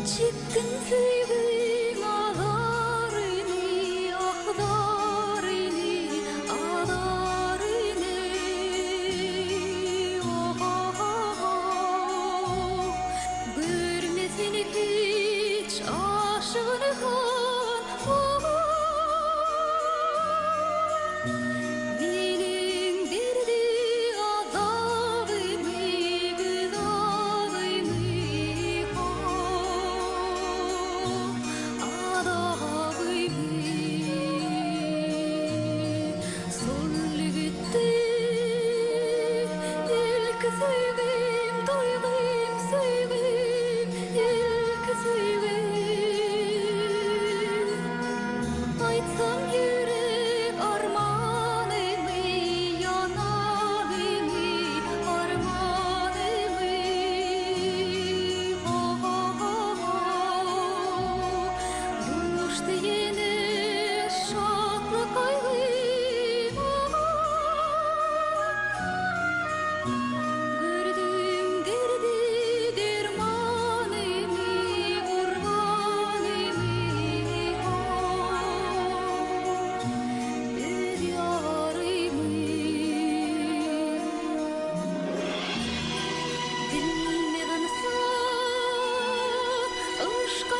Çıktın sevgim ağlarını, ahlarını, ağlarını. Oh, oh, oh. Görmesin hiç aşığını kan. Oh, oh. Benim derdi azabımı, gıdabımı. Sevgim, duygum, sevgim, ilk sevgim. Aytsam yürek armanımı, yanağımı, armanımı. Oh, oh, oh, oh. Coştu yine şadlık kaygım. Oh, oh. Gördüm derdi dermanımı, kurbanımı. Bir yarımı. Bilmeden sen aşka